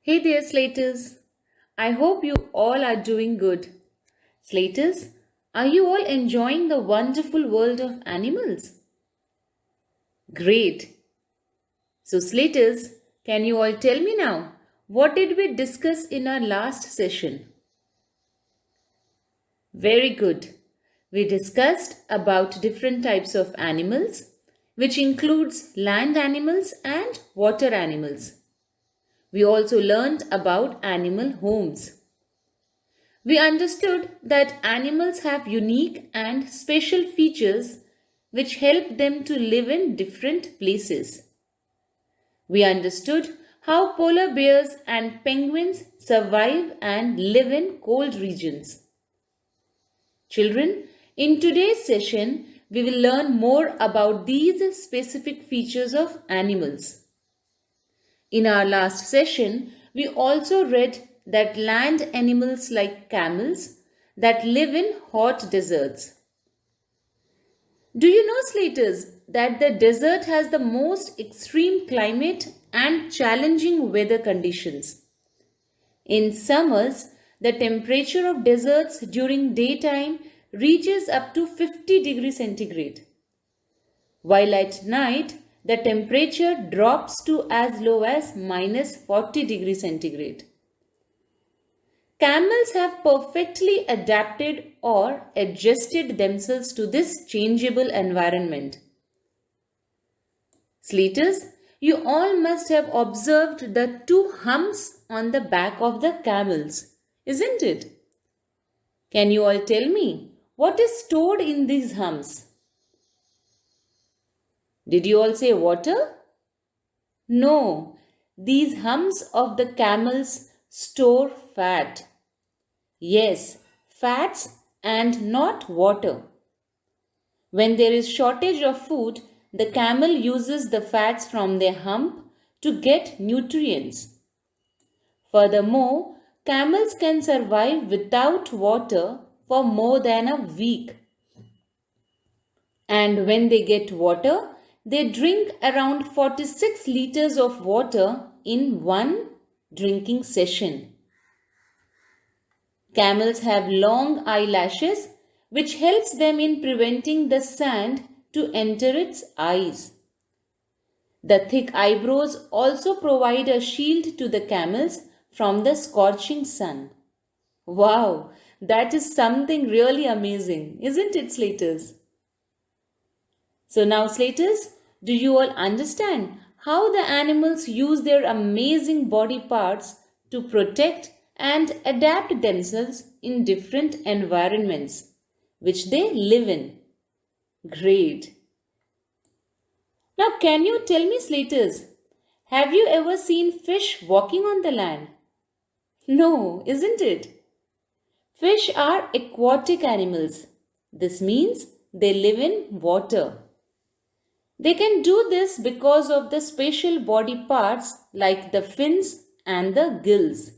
Hey there, Slaters. I hope you all are doing good. Slaters, are you all enjoying the wonderful world of animals? Great. So, Slaters, can you all tell me now, what did we discuss in our last session? Very good. We discussed about different types of animals, which includes land animals and water animals. We also learned about animal homes. We understood that animals have unique and special features which help them to live in different places. We understood how polar bears and penguins survive and live in cold regions. Children, in today's session, we will learn more about these specific features of animals. In our last session, we also read that land animals like camels that live in hot deserts. Do you know, Slaters, that the desert has the most extreme climate and challenging weather conditions? In summers, the temperature of deserts during daytime reaches up to 50 degrees centigrade, while at night the temperature drops to as low as minus 40 degrees centigrade. Camels have perfectly adapted or adjusted themselves to this changeable environment. Slaters, you all must have observed the two humps on the back of the camels, isn't it? Can you all tell me what is stored in these humps? Did you all say water? No, these humps of the camels store fat. Yes, fats and not water. When there is shortage of food, the camel uses the fats from their hump to get nutrients. Furthermore, camels can survive without water for more than a week. And when they get water, they drink around 46 liters of water in one drinking session. Camels have long eyelashes which helps them in preventing the sand to enter its eyes. The thick eyebrows also provide a shield to the camels from the scorching sun. Wow, that is something really amazing, isn't it, Slaters? So now, Slaters, do you all understand how the animals use their amazing body parts to protect and adapt themselves in different environments which they live in? Great. Now, can you tell me, Slaters, have you ever seen fish walking on the land? No, isn't it? Fish are aquatic animals. This means they live in water. They can do this because of the special body parts like the fins and the gills.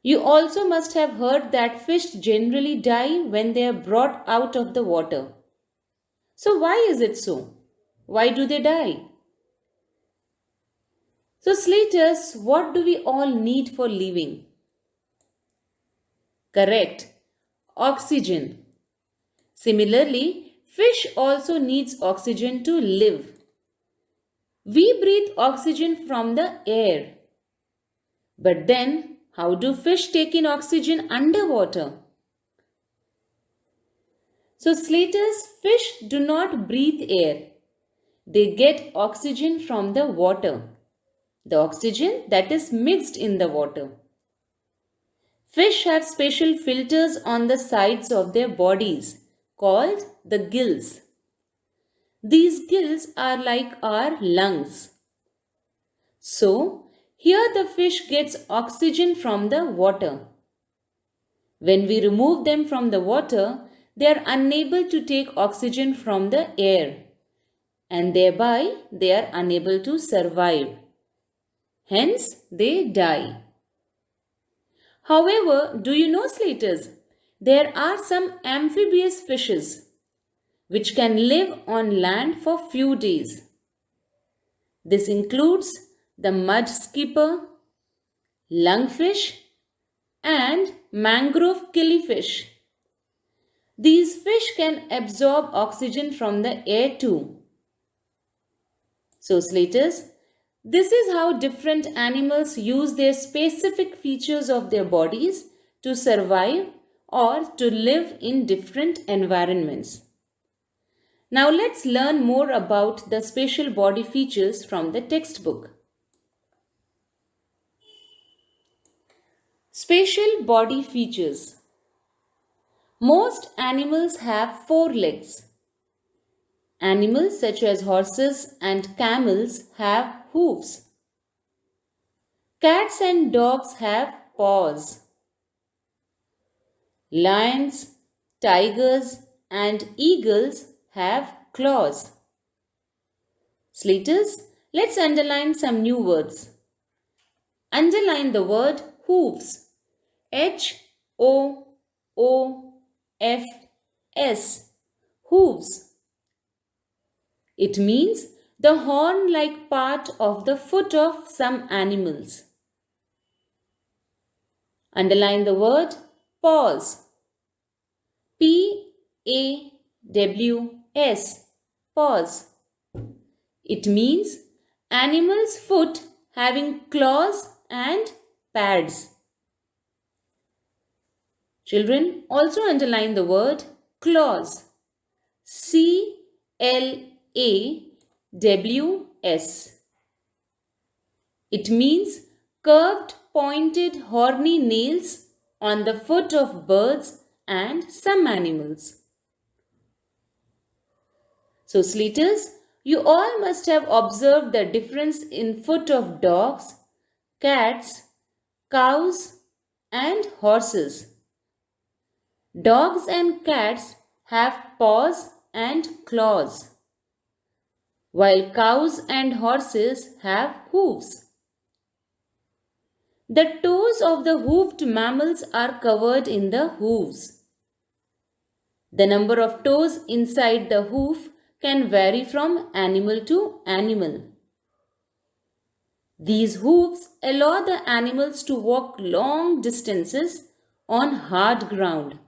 You also must have heard that fish generally die when they are brought out of the water. So, why is it so? Why do they die? So, Slaters, what do we all need for living? Correct. Oxygen. Similarly, fish also needs oxygen to live. We breathe oxygen from the air. But then, how do fish take in oxygen underwater? So, Slaters, fish do not breathe air. They get oxygen from the water. The oxygen that is mixed in the water. Fish have special filters on the sides of their bodies called the gills. These gills are like our lungs. So, here the fish gets oxygen from the water. When we remove them from the water, they are unable to take oxygen from the air and thereby they are unable to survive. Hence, they die. However, do you know, Slaters, there are some amphibious fishes which can live on land for few days. This includes the mud skipper, lungfish, and mangrove killifish. These fish can absorb oxygen from the air too. So, Slaters, this is how different animals use their specific features of their bodies to survive or to live in different environments. Now let's learn more about the special body features from the textbook. Special body features. Most animals have 4 legs. Animals such as horses and camels have hooves. Cats and dogs have paws. Lions, tigers, and eagles have claws. Slaters, let's underline some new words. Underline the word hooves. H-O-O-F-S. Hooves. It means the horn-like part of the foot of some animals. Underline the word paws. P-A-W-S. Paws. It means animal's foot having claws and pads. Children, also underline the word claws. C-L-A-W-S. It means curved, pointed, horny nails on the foot of birds and some animals. So, Slaters, you all must have observed the difference in foot of dogs, cats, cows, and horses. Dogs and cats have paws and claws, while cows and horses have hooves. The toes of the hoofed mammals are covered in the hooves. The number of toes inside the hoof can vary from animal to animal. These hooves allow the animals to walk long distances on hard ground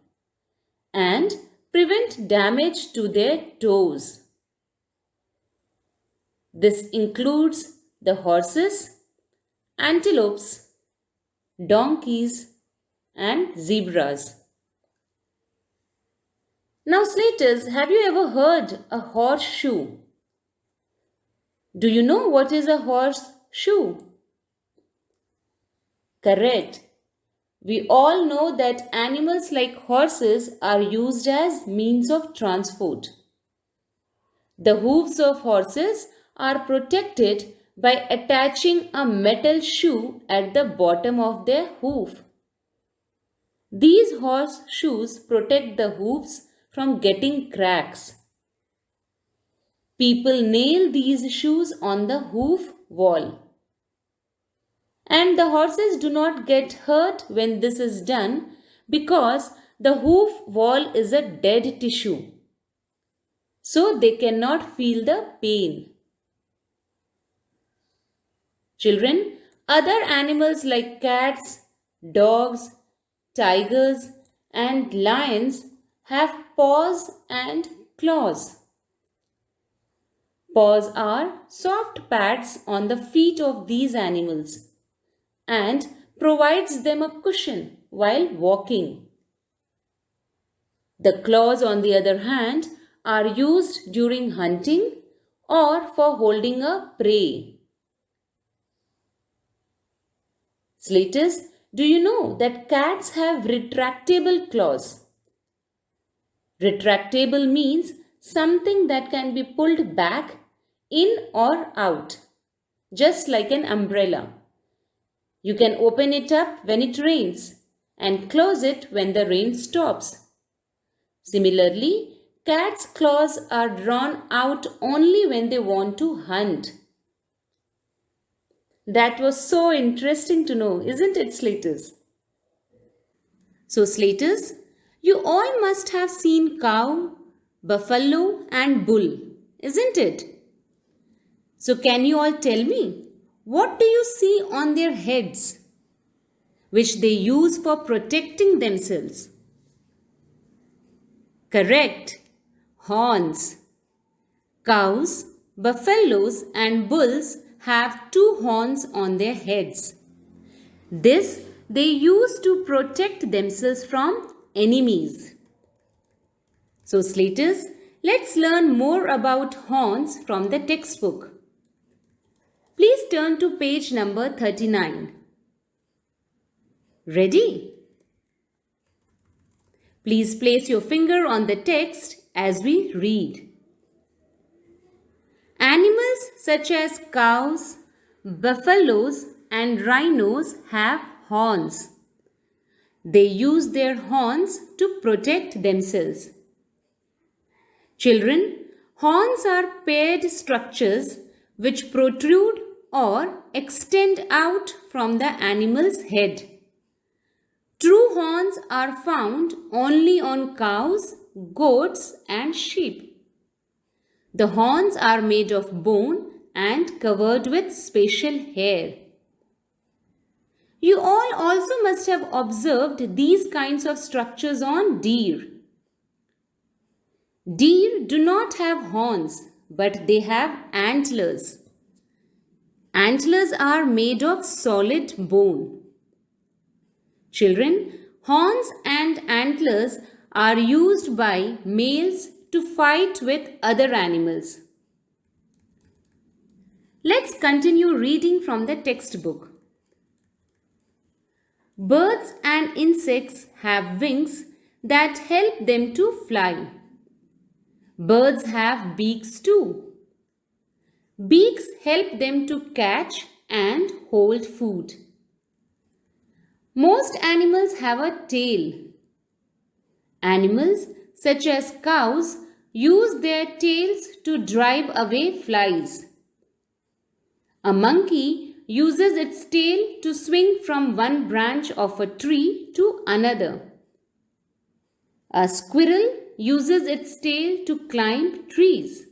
and prevent damage to their toes. This includes the horses, antelopes, donkeys, and zebras. Now, Slaters, have you ever heard a horseshoe? Do you know what is a horseshoe? Correct. We all know that animals like horses are used as means of transport. The hooves of horses are protected by attaching a metal shoe at the bottom of their hoof. These horseshoes protect the hooves from getting cracks. People nail these shoes on the hoof wall. And the horses do not get hurt when this is done because the hoof wall is a dead tissue. So they cannot feel the pain. Children, other animals like cats, dogs, tigers, and lions have paws and claws. Paws are soft pads on the feet of these animals and provides them a cushion while walking. The claws, on the other hand, are used during hunting or for holding a prey. Slaters, do you know that cats have retractable claws? Retractable means something that can be pulled back, in or out, just like an umbrella. You can open it up when it rains and close it when the rain stops. Similarly, cats' claws are drawn out only when they want to hunt. That was so interesting to know, isn't it, Slaters? So, Slaters, you all must have seen cow, buffalo, and bull, isn't it? So, can you all tell me, what do you see on their heads? which they use for protecting themselves? Correct. Horns. Cows, buffaloes, and bulls have two horns on their heads. This they use to protect themselves from enemies. So, Slaters, let's learn more about horns from the textbook. Please turn to page number 39. Ready? Please place your finger on the text as we read. Animals such as cows, buffaloes, and rhinos have horns. They use their horns to protect themselves. Children, horns are paired structures which protrude or extend out from the animal's head. True horns are found only on cows, goats, and sheep. The horns are made of bone and covered with special hair. You all also must have observed these kinds of structures on deer. Deer do not have horns, but they have antlers. Antlers are made of solid bone. Children, horns and antlers are used by males to fight with other animals. Let's continue reading from the textbook. Birds and insects have wings that help them to fly. Birds have beaks too. Beaks help them to catch and hold food. Most animals have a tail. Animals such as cows use their tails to drive away flies. A monkey uses its tail to swing from one branch of a tree to another. A squirrel uses its tail to climb trees.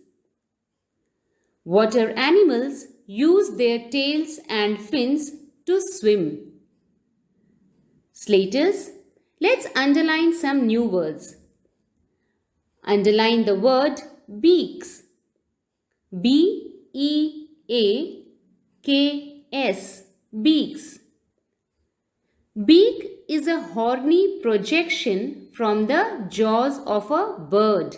Water animals use their tails and fins to swim. Slaters, let's underline some new words. Underline the word beaks. B-E-A-K-S. Beaks. Beak is a horny projection from the jaws of a bird.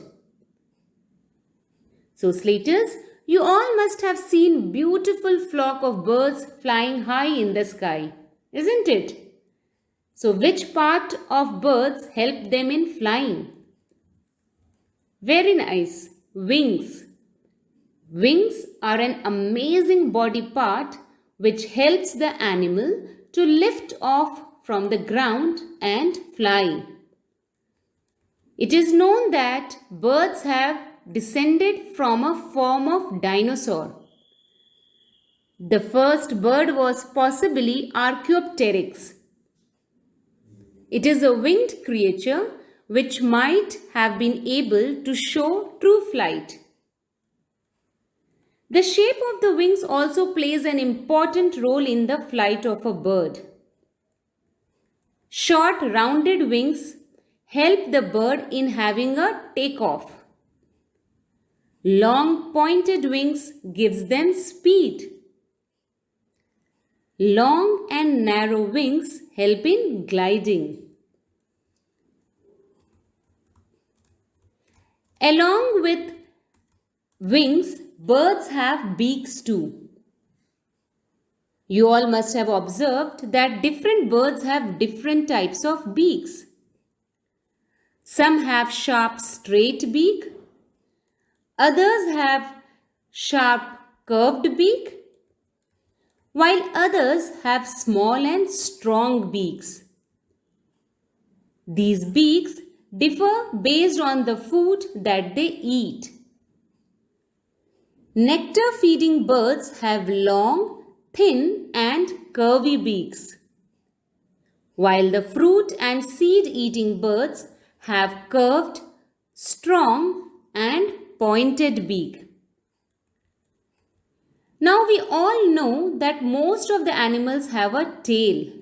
So, Slaters, you all must have seen beautiful flock of birds flying high in the sky, isn't it? So, which part of birds help them in flying? Very nice. Wings. Wings are an amazing body part which helps the animal to lift off from the ground and fly. It is known that birds have descended from a form of dinosaur. The first bird was possibly Archaeopteryx. It is a winged creature which might have been able to show true flight. The shape of the wings also plays an important role in the flight of a bird. Short, rounded wings help the bird in having a takeoff. Long, pointed wings gives them speed. Long and narrow wings help in gliding. Along with wings, birds have beaks too. You all must have observed that different birds have different types of beaks. Some have sharp straight beak. Others have sharp curved beak. While others have small and strong beaks. These beaks differ based on the food that they eat. Nectar-feeding birds have long, thin and curvy beaks, while the fruit and seed-eating birds have curved, strong and pointed beak. Now we all know that most of the animals have a tail.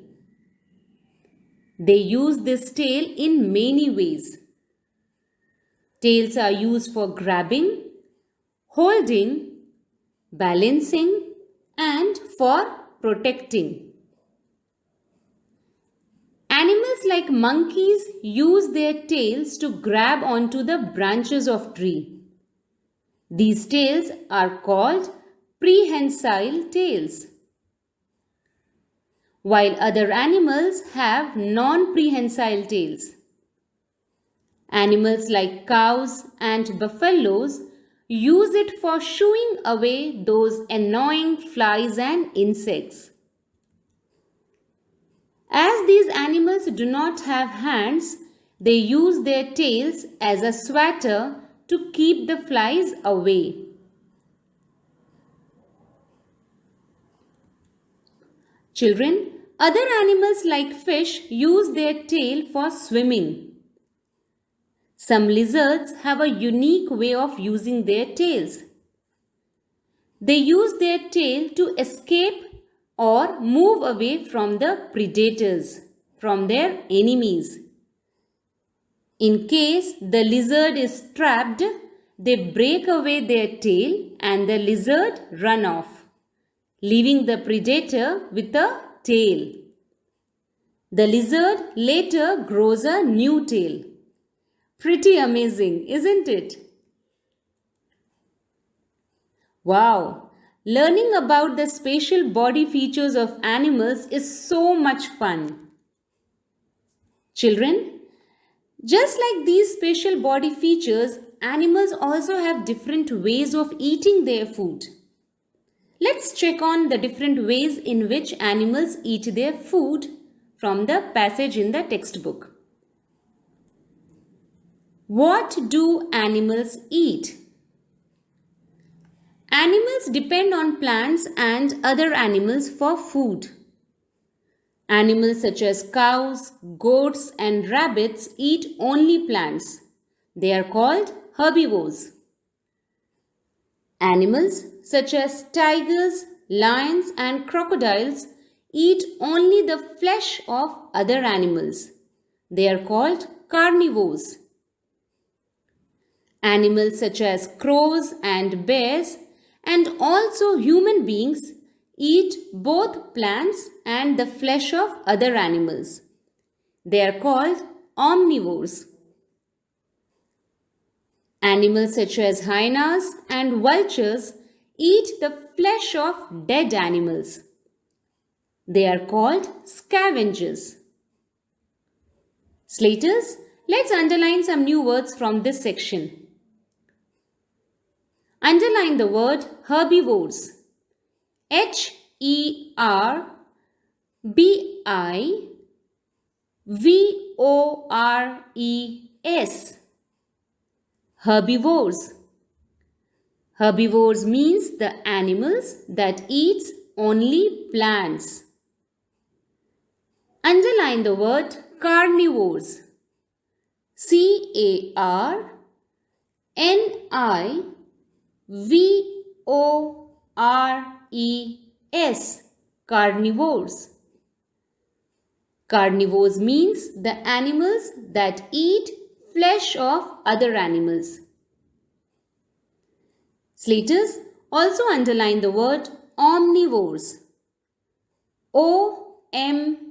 They use this tail in many ways. Tails are used for grabbing, holding, balancing, and for protecting. Animals like monkeys use their tails to grab onto the branches of trees. These tails are called prehensile tails, while other animals have non-prehensile tails. Animals like cows and buffaloes use it for shooing away those annoying flies and insects. As these animals do not have hands, they use their tails as a swatter to keep the flies away. Children, other animals like fish use their tail for swimming. Some lizards have a unique way of using their tails. They use their tail to escape or move away from the predators, from their enemies. In case the lizard is trapped, they break away their tail and the lizard run off, leaving the predator with a tail. The lizard later grows a new tail. Pretty amazing, isn't it? Wow! Learning about the special body features of animals is so much fun. Children, just like these special body features, animals also have different ways of eating their food. Let's check on the different ways in which animals eat their food from the passage in the textbook. What do animals eat? Animals depend on plants and other animals for food. Animals such as cows, goats, and rabbits eat only plants. They are called herbivores. Animals such as tigers, lions, and crocodiles eat only the flesh of other animals. They are called carnivores. Animals such as crows and bears and also human beings eat both plants and the flesh of other animals. They are called omnivores. Animals such as hyenas and vultures eat the flesh of dead animals. They are called scavengers. Slaters, let's underline some new words from this section. Underline the word herbivores. Herbivores. Herbivores. Herbivores means the animals that eat only plants. Underline the word carnivores. Carnivores. Carnivores. Carnivores means the animals that eat flesh of other animals. Slaters, also underline the word omnivores. Omnivores.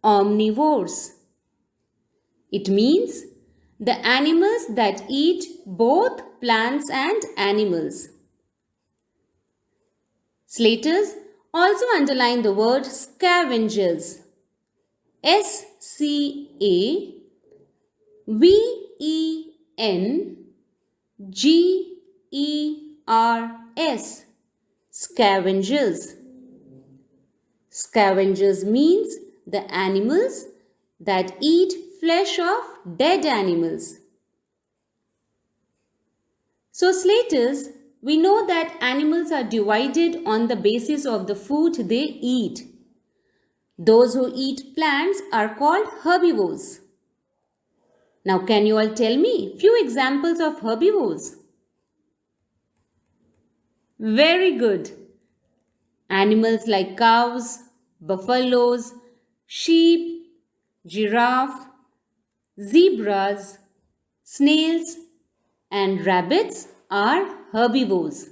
Omnivores. It means the animals that eat both plants and animals. Slaters, also underline the word scavengers. Scavengers. Scavengers. Scavengers means the animals that eat flesh of dead animals. So slaters, we know that animals are divided on the basis of the food they eat. Those who eat plants are called herbivores. Now can you all tell me few examples of herbivores? Very good. Animals like cows, buffaloes, sheep, giraffe, zebras, snails, and rabbits are herbivores.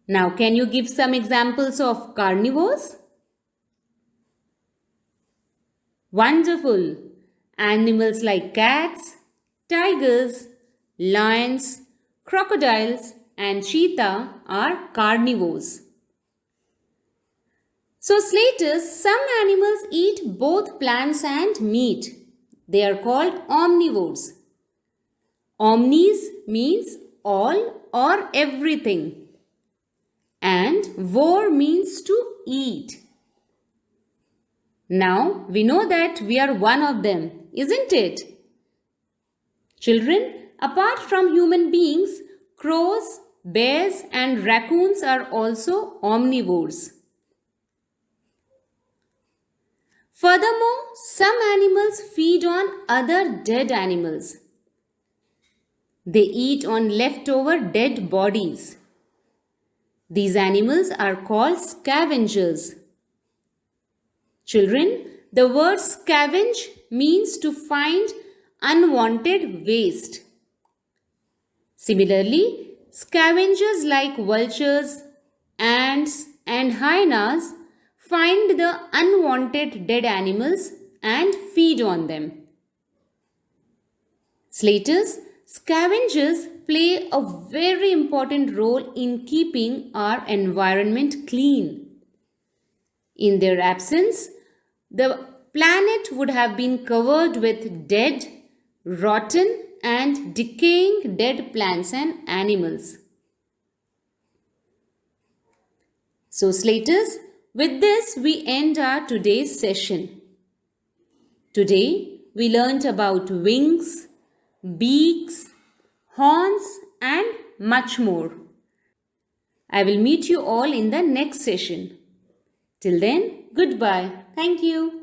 Now, can you give some examples of carnivores? Wonderful! Animals like cats, tigers, lions, crocodiles, and cheetah are carnivores. So, slaters, some animals eat both plants and meat. They are called omnivores. Omnis means all or everything, and vor means to eat. Now we know that we are one of them, isn't it? Children, apart from human beings, crows, bears, and raccoons are also omnivores. Furthermore, some animals feed on other dead animals. They eat on leftover dead bodies. These animals are called scavengers. Children, the word scavenge means to find unwanted waste. Similarly, scavengers like vultures, ants, and hyenas find the unwanted dead animals and feed on them. Slaters, scavengers play a very important role in keeping our environment clean. In their absence, the planet would have been covered with dead, rotten, and decaying dead plants and animals. So, Slaters, with this we end our today's session. Today we learnt about wings, beaks, horns, and much more. I will meet you all in the next session. Till then, goodbye. Thank you.